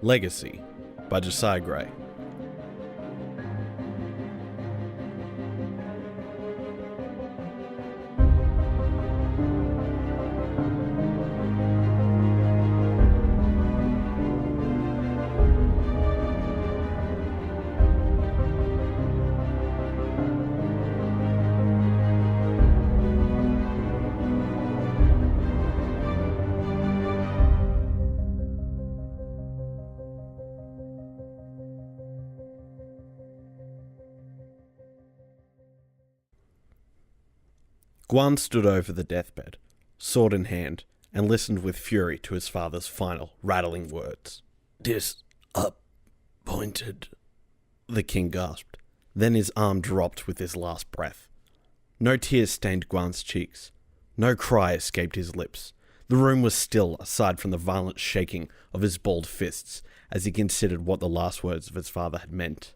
Legacy by JGrizzle. Guan stood over the deathbed, sword in hand, and listened with fury to his father's final, rattling words. "Disappointed," the king gasped. Then his arm dropped with his last breath. No tears stained Guan's cheeks. No cry escaped his lips. The room was still, aside from the violent shaking of his balled fists, as he considered what the last words of his father had meant.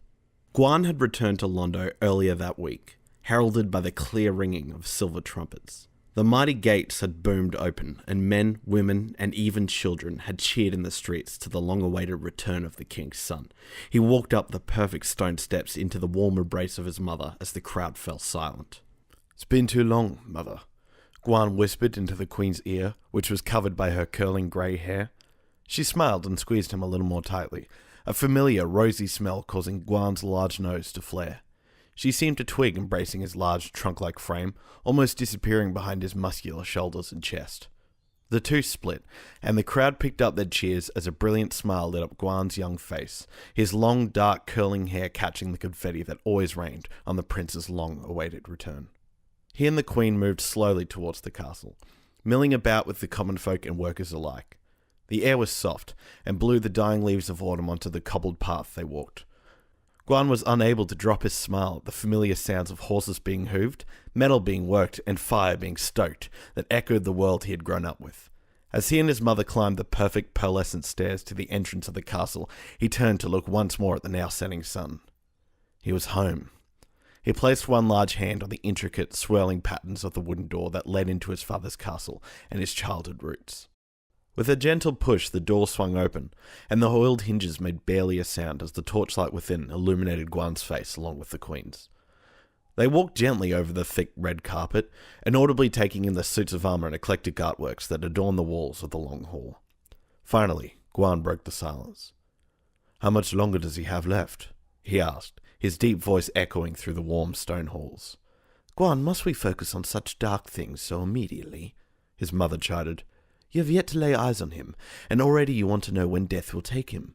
Guan had returned to Londo earlier that week, heralded by the clear ringing of silver trumpets. The mighty gates had boomed open, and men, women, and even children had cheered in the streets to the long-awaited return of the king's son. He walked up the perfect stone steps into the warm embrace of his mother as the crowd fell silent. "It's been too long, mother," Guan whispered into the queen's ear, which was covered by her curling grey hair. She smiled and squeezed him a little more tightly, a familiar rosy smell causing Guan's large nose to flare. She seemed to twig, embracing his large trunk-like frame, almost disappearing behind his muscular shoulders and chest. The two split, and the crowd picked up their cheers as a brilliant smile lit up Guan's young face, his long, dark, curling hair catching the confetti that always rained on the prince's long-awaited return. He and the queen moved slowly towards the castle, milling about with the common folk and workers alike. The air was soft, and blew the dying leaves of autumn onto the cobbled path they walked. Guan was unable to drop his smile at the familiar sounds of horses being hooved, metal being worked, and fire being stoked that echoed the world he had grown up with. As he and his mother climbed the perfect pearlescent stairs to the entrance of the castle, he turned to look once more at the now setting sun. He was home. He placed one large hand on the intricate, swirling patterns of the wooden door that led into his father's castle and his childhood roots. With a gentle push, the door swung open, and the oiled hinges made barely a sound as the torchlight within illuminated Guan's face along with the queen's. They walked gently over the thick red carpet, inaudibly taking in the suits of armor and eclectic artworks that adorned the walls of the long hall. Finally, Guan broke the silence. "How much longer does he have left?" he asked, his deep voice echoing through the warm stone halls. "Guan, must we focus on such dark things so immediately?" his mother chided. "You have yet to lay eyes on him, and already you want to know when death will take him."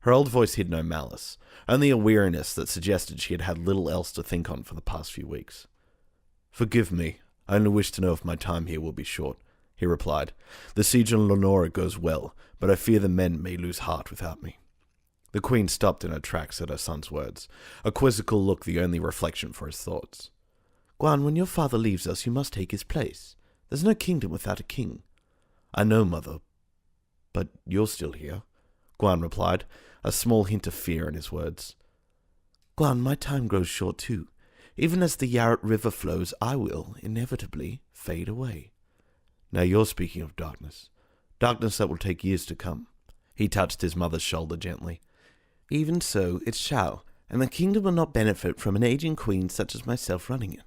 Her old voice hid no malice, only a weariness that suggested she had had little else to think on for the past few weeks. "Forgive me, I only wish to know if my time here will be short," he replied. "The siege on Lenora goes well, but I fear the men may lose heart without me." The queen stopped in her tracks at her son's words, a quizzical look the only reflection for his thoughts. "Guan, when your father leaves us, you must take his place. There's no kingdom without a king." "I know, mother, but you're still here," Guan replied, a small hint of fear in his words. "Guan, my time grows short too. Even as the Yarrat River flows, I will, inevitably, fade away." "Now you're speaking of darkness. Darkness that will take years to come." He touched his mother's shoulder gently. "Even so, it shall, and the kingdom will not benefit from an aging queen such as myself running it.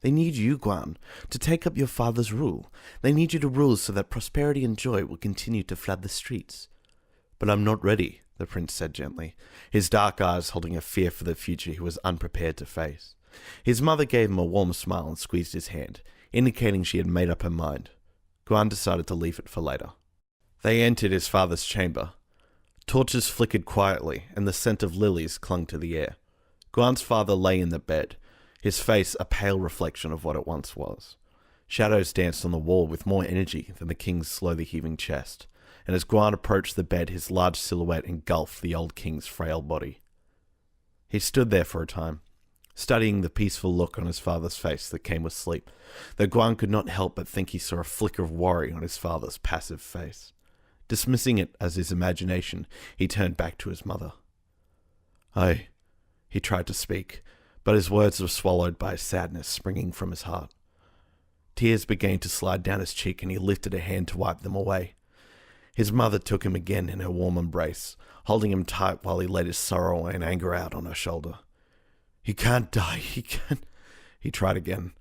They need you, Guan, to take up your father's rule. They need you to rule so that prosperity and joy will continue to flood the streets." "But I'm not ready," the prince said gently, his dark eyes holding a fear for the future he was unprepared to face. His mother gave him a warm smile and squeezed his hand, indicating she had made up her mind. Guan decided to leave it for later. They entered his father's chamber. Torches flickered quietly, and the scent of lilies clung to the air. Guan's father lay in the bed, his face a pale reflection of what it once was. Shadows danced on the wall with more energy than the king's slowly heaving chest, and as Guan approached the bed, his large silhouette engulfed the old king's frail body. He stood there for a time, studying the peaceful look on his father's face that came with sleep, though Guan could not help but think he saw a flicker of worry on his father's passive face. Dismissing it as his imagination, he turned back to his mother. He tried to speak, but his words were swallowed by a sadness springing from his heart. Tears began to slide down his cheek, and he lifted a hand to wipe them away. His mother took him again in her warm embrace, holding him tight while he let his sorrow and anger out on her shoulder. "He can't die, he can't..." He tried again.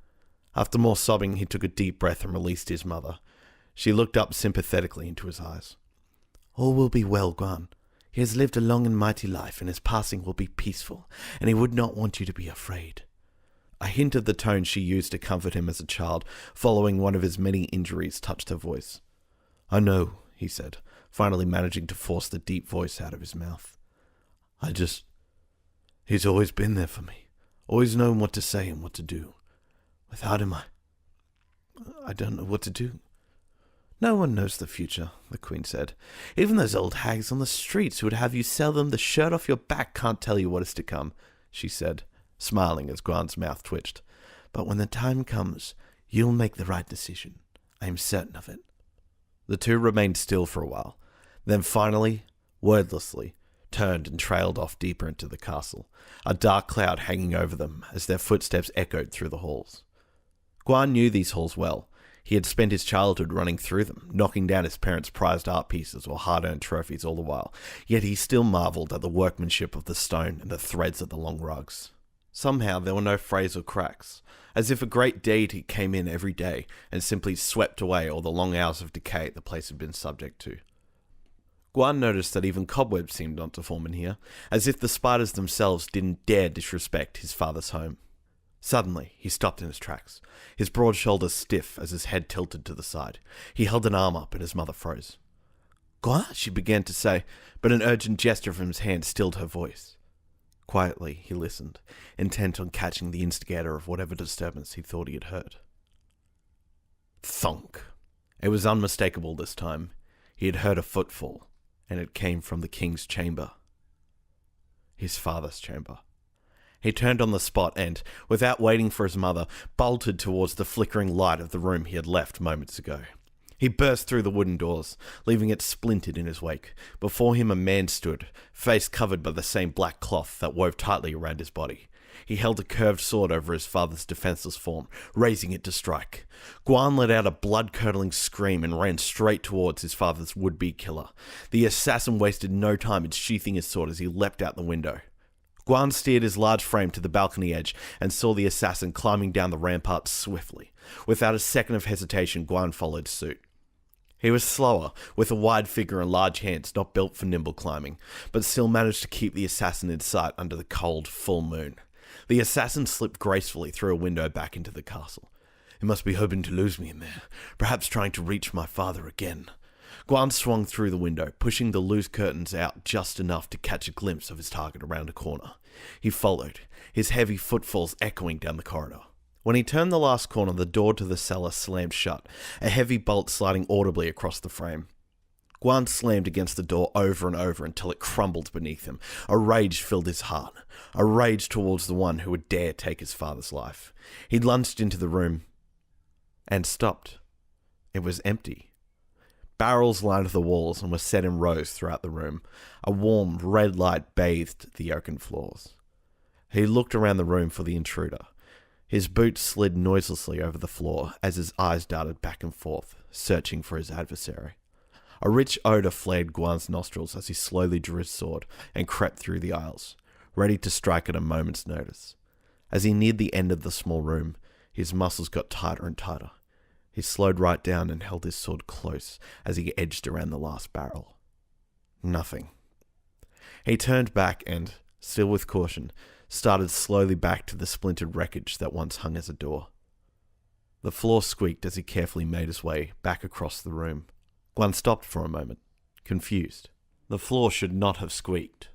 After more sobbing, he took a deep breath and released his mother. She looked up sympathetically into his eyes. "All will be well, Guan. He has lived a long and mighty life, and his passing will be peaceful, and he would not want you to be afraid." A hint of the tone she used to comfort him as a child, following one of his many injuries, touched her voice. "I know," he said, finally managing to force the deep voice out of his mouth. He's always been there for me, always known what to say and what to do. Without him, I don't know what to do." "No one knows the future," the Queen said. "Even those old hags on the streets who would have you sell them the shirt off your back can't tell you what is to come," she said, smiling as Guan's mouth twitched. "But when the time comes, you'll make the right decision. I am certain of it." The two remained still for a while, then finally, wordlessly, turned and trailed off deeper into the castle, a dark cloud hanging over them as their footsteps echoed through the halls. Guan knew these halls well. He had spent his childhood running through them, knocking down his parents' prized art pieces or hard-earned trophies all the while, yet he still marvelled at the workmanship of the stone and the threads of the long rugs. Somehow there were no frays or cracks, as if a great deity came in every day and simply swept away all the long hours of decay the place had been subject to. Guan noticed that even cobwebs seemed not to form in here, as if the spiders themselves didn't dare disrespect his father's home. Suddenly, he stopped in his tracks, his broad shoulders stiff as his head tilted to the side. He held an arm up and his mother froze. "Guan," she began to say, but an urgent gesture from his hand stilled her voice. Quietly, he listened, intent on catching the instigator of whatever disturbance he thought he had heard. Thunk! It was unmistakable this time. He had heard a footfall, and it came from the king's chamber. His father's chamber. He turned on the spot and, without waiting for his mother, bolted towards the flickering light of the room he had left moments ago. He burst through the wooden doors, leaving it splintered in his wake. Before him a man stood, face covered by the same black cloth that wove tightly around his body. He held a curved sword over his father's defenseless form, raising it to strike. Guan let out a blood-curdling scream and ran straight towards his father's would-be killer. The assassin wasted no time in sheathing his sword as he leapt out the window. Guan steered his large frame to the balcony edge and saw the assassin climbing down the ramparts swiftly. Without a second of hesitation, Guan followed suit. He was slower, with a wide figure and large hands not built for nimble climbing, but still managed to keep the assassin in sight under the cold, full moon. The assassin slipped gracefully through a window back into the castle. He must be hoping to lose me in there, perhaps trying to reach my father again. Guan swung through the window, pushing the loose curtains out just enough to catch a glimpse of his target around a corner. He followed, his heavy footfalls echoing down the corridor. When he turned the last corner, the door to the cellar slammed shut, a heavy bolt sliding audibly across the frame. Guan slammed against the door over and over until it crumbled beneath him. A rage filled his heart, a rage towards the one who would dare take his father's life. He lunged into the room and stopped. It was empty. Barrels lined the walls and were set in rows throughout the room. A warm, red light bathed the oaken floors. He looked around the room for the intruder. His boots slid noiselessly over the floor as his eyes darted back and forth, searching for his adversary. A rich odour flared Guan's nostrils as he slowly drew his sword and crept through the aisles, ready to strike at a moment's notice. As he neared the end of the small room, his muscles got tighter and tighter. He slowed right down and held his sword close as he edged around the last barrel. Nothing. He turned back and, still with caution, started slowly back to the splintered wreckage that once hung as a door. The floor squeaked as he carefully made his way back across the room. Guan stopped for a moment, confused. The floor should not have squeaked.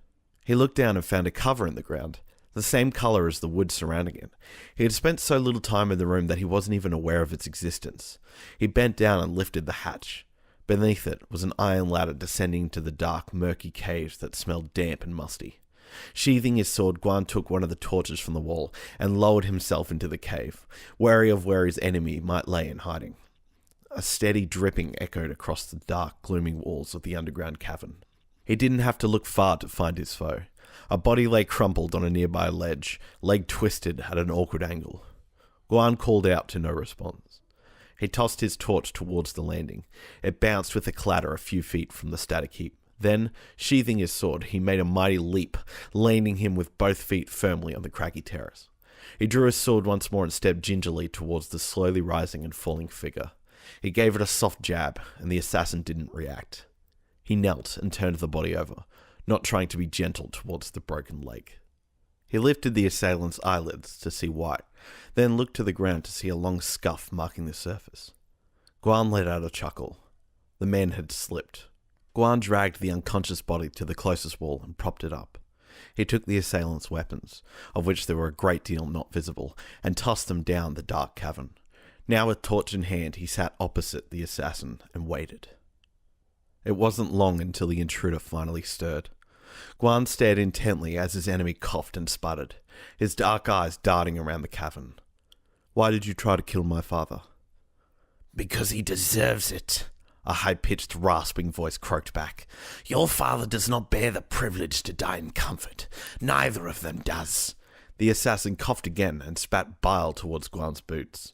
He looked down and found a cover in the ground, the same colour as the wood surrounding it. He had spent so little time in the room that he wasn't even aware of its existence. He bent down and lifted the hatch. Beneath it was an iron ladder descending into the dark, murky caves that smelled damp and musty. Sheathing his sword, Guan took one of the torches from the wall and lowered himself into the cave, wary of where his enemy might lay in hiding. A steady dripping echoed across the dark, gloomy walls of the underground cavern. He didn't have to look far to find his foe. A body lay crumpled on a nearby ledge, leg twisted at an awkward angle. Guan called out to no response. He tossed his torch towards the landing. It bounced with a clatter a few feet from the static heap. Then, sheathing his sword, he made a mighty leap, landing him with both feet firmly on the craggy terrace. He drew his sword once more and stepped gingerly towards the slowly rising and falling figure. He gave it a soft jab, and the assassin didn't react. He knelt and turned the body over, not trying to be gentle towards the broken leg. He lifted the assailant's eyelids to see white, then looked to the ground to see a long scuff marking the surface. Guan let out a chuckle. The man had slipped. Guan dragged the unconscious body to the closest wall and propped it up. He took the assailant's weapons, of which there were a great deal not visible, and tossed them down the dark cavern. Now with torch in hand, he sat opposite the assassin and waited. It wasn't long until the intruder finally stirred. Guan stared intently as his enemy coughed and sputtered, his dark eyes darting around the cavern. "Why did you try to kill my father?" "Because he deserves it," a high-pitched, rasping voice croaked back. "Your father does not bear the privilege to die in comfort. Neither of them does." The assassin coughed again and spat bile towards Guan's boots.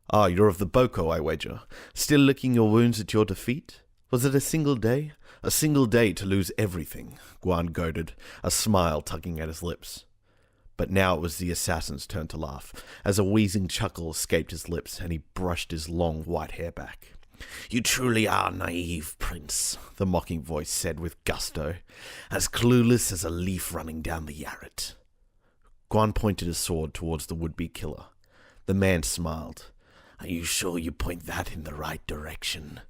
"Ah, you're of the Boko, I wager. Still licking your wounds at your defeat? Was it a single day? A single day to lose everything," Guan goaded, a smile tugging at his lips. But now it was the assassin's turn to laugh, as a wheezing chuckle escaped his lips and he brushed his long white hair back. "You truly are naive, Prince," the mocking voice said with gusto, "as clueless as a leaf running down the Yarret." Guan pointed his sword towards the would-be killer. The man smiled. "Are you sure you point that in the right direction?"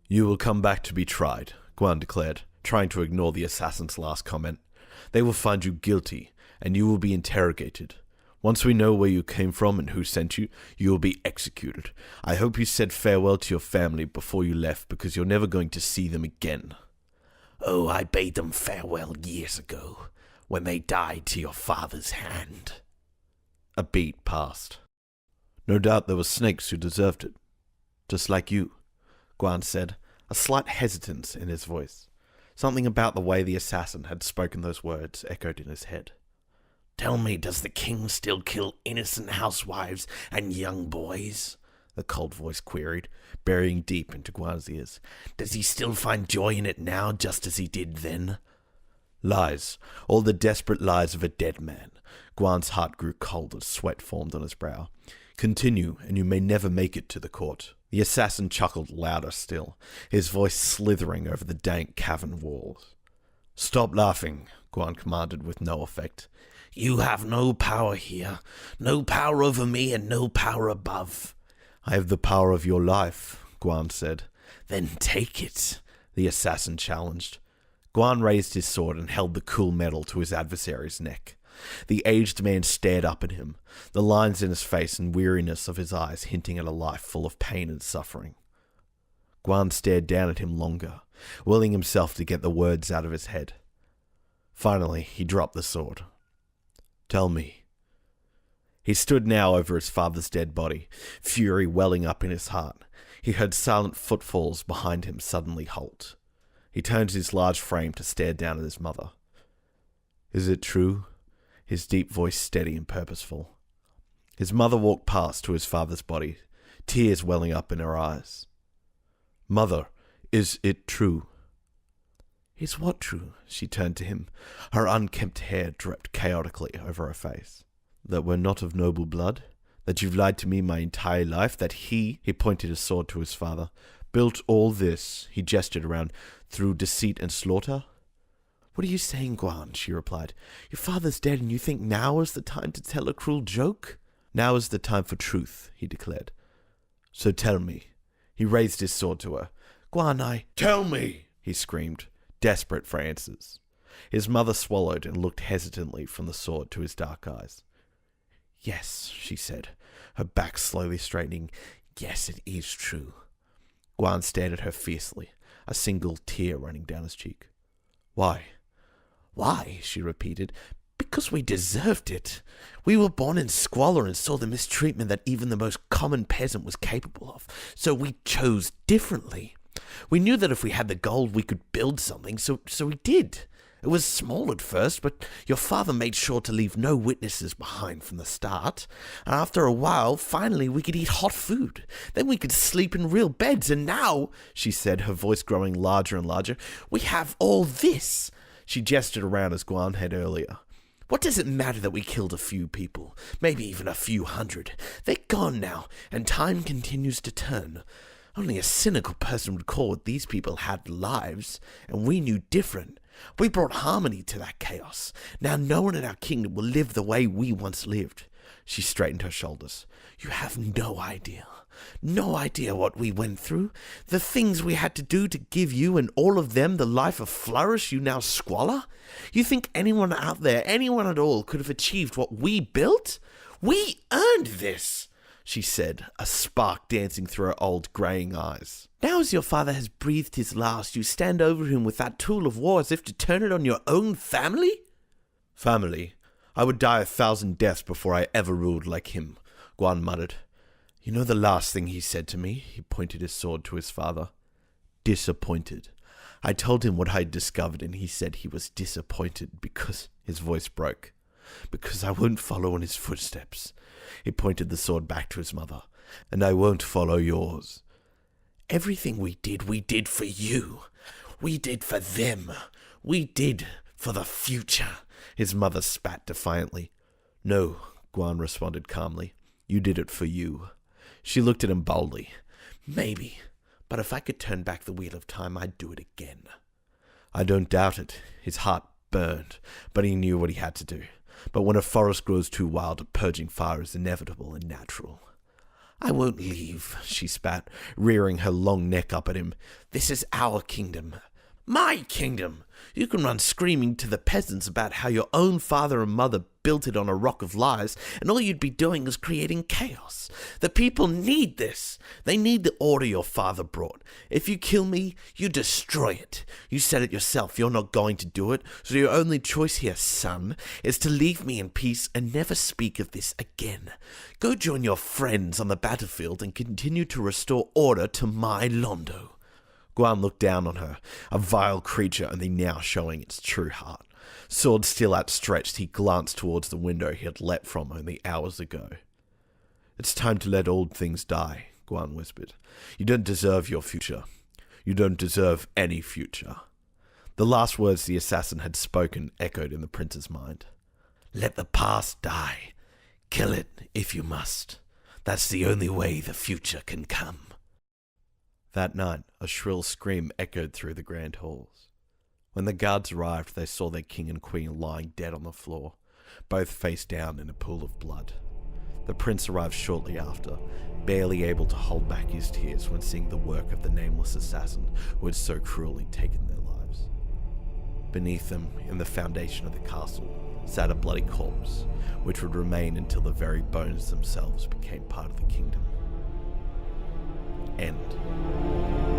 "You will come back to be tried," Guan declared, trying to ignore the assassin's last comment. "They will find you guilty, and you will be interrogated. Once we know where you came from and who sent you, you will be executed. I hope you said farewell to your family before you left, because you're never going to see them again." "Oh, I bade them farewell years ago, when they died to your father's hand." A beat passed. "No doubt there were snakes who deserved it. Just like you," Guan said, a slight hesitance in his voice. Something about the way the assassin had spoken those words echoed in his head. "Tell me, does the king still kill innocent housewives and young boys?" the cold voice queried, burying deep into Guan's ears. "Does he still find joy in it now, just as he did then?" Lies. All the desperate lies of a dead man. Guan's heart grew cold as sweat formed on his brow. "Continue, and you may never make it to the court." The assassin chuckled louder still, his voice slithering over the dank cavern walls. "Stop laughing," Guan commanded with no effect. "You have no power here, no power over me and no power above." "I have the power of your life," Guan said. "Then take it," the assassin challenged. Guan raised his sword and held the cool metal to his adversary's neck. The aged man stared up at him, the lines in his face and weariness of his eyes hinting at a life full of pain and suffering. Guan stared down at him longer, willing himself to get the words out of his head. Finally, he dropped the sword. "Tell me." He stood now over his father's dead body, fury welling up in his heart. He heard silent footfalls behind him suddenly halt. He turned his large frame to stare down at his mother. "Is it true?" His deep voice steady and purposeful. His mother walked past to his father's body, tears welling up in her eyes. "Mother, is it true?" "Is what true?" She turned to him. Her unkempt hair draped chaotically over her face. "That we're not of noble blood? That you've lied to me my entire life? That he pointed his sword to his father, built all this," he gestured around, "through deceit and slaughter?" "What are you saying, Guan?" she replied. "Your father's dead and you think now is the time to tell a cruel joke?" "Now is the time for truth," he declared. "So tell me." He raised his sword to her. "Guan, Tell me!" he screamed, desperate for answers. His mother swallowed and looked hesitantly from the sword to his dark eyes. "Yes," she said, her back slowly straightening. "Yes, it is true." Guan stared at her fiercely, a single tear running down his cheek. "Why?" "Why?" she repeated. "Because we deserved it. We were born in squalor and saw the mistreatment that even the most common peasant was capable of. So we chose differently. We knew that if we had the gold, we could build something, so we did. It was small at first, but your father made sure to leave no witnesses behind from the start. And after a while, finally we could eat hot food. Then we could sleep in real beds. And now, she said, her voice growing larger and larger, we have all this. She gestured around as Guan had earlier. What does it matter that we killed a few people? Maybe even a few hundred. They're gone now, and time continues to turn. Only a cynical person would call what these people had lives, and we knew different. We brought harmony to that chaos. Now no one in our kingdom will live the way we once lived. She straightened her shoulders. You have no idea. No idea what we went through. The things we had to do to give you and all of them the life of flourish you now squalor. You think anyone out there, anyone at all, could have achieved what we built? We earned this, she said, a spark dancing through her old greying eyes. Now as your father has breathed his last, you stand over him with that tool of war as if to turn it on your own family? Family? I would die 1,000 deaths before I ever ruled like him, Guan muttered. You know the last thing he said to me? He pointed his sword to his father. Disappointed. I told him what I had discovered, and he said he was disappointed because his voice broke. Because I won't follow in his footsteps. He pointed the sword back to his mother. And I won't follow yours. Everything we did for you. We did for them. We did for the future. His mother spat defiantly. No, Guan responded calmly. You did it for you. She looked at him boldly. Maybe, but if I could turn back the wheel of time, I'd do it again. I don't doubt it. His heart burned, but he knew what he had to do. But when a forest grows too wild, a purging fire is inevitable and natural. I won't leave, she spat, rearing her long neck up at him. This is our kingdom. My kingdom! You can run screaming to the peasants about how your own father and mother built it on a rock of lies, and all you'd be doing is creating chaos. The people need this. They need the order your father brought. If you kill me, you destroy it. You said it yourself, you're not going to do it, so your only choice here, son, is to leave me in peace and never speak of this again. Go join your friends on the battlefield and continue to restore order to my Londo. Guan looked down on her, a vile creature only now showing its true heart. Sword still outstretched, he glanced towards the window he had leapt from only hours ago. It's time to let old things die, Guan whispered. You don't deserve your future. You don't deserve any future. The last words the assassin had spoken echoed in the prince's mind. Let the past die. Kill it if you must. That's the only way the future can come. That night, a shrill scream echoed through the grand halls. When the guards arrived, they saw their king and queen lying dead on the floor, both face down in a pool of blood. The prince arrived shortly after, barely able to hold back his tears when seeing the work of the nameless assassin who had so cruelly taken their lives. Beneath them, in the foundation of the castle, sat a bloody corpse, which would remain until the very bones themselves became part of the kingdom. End.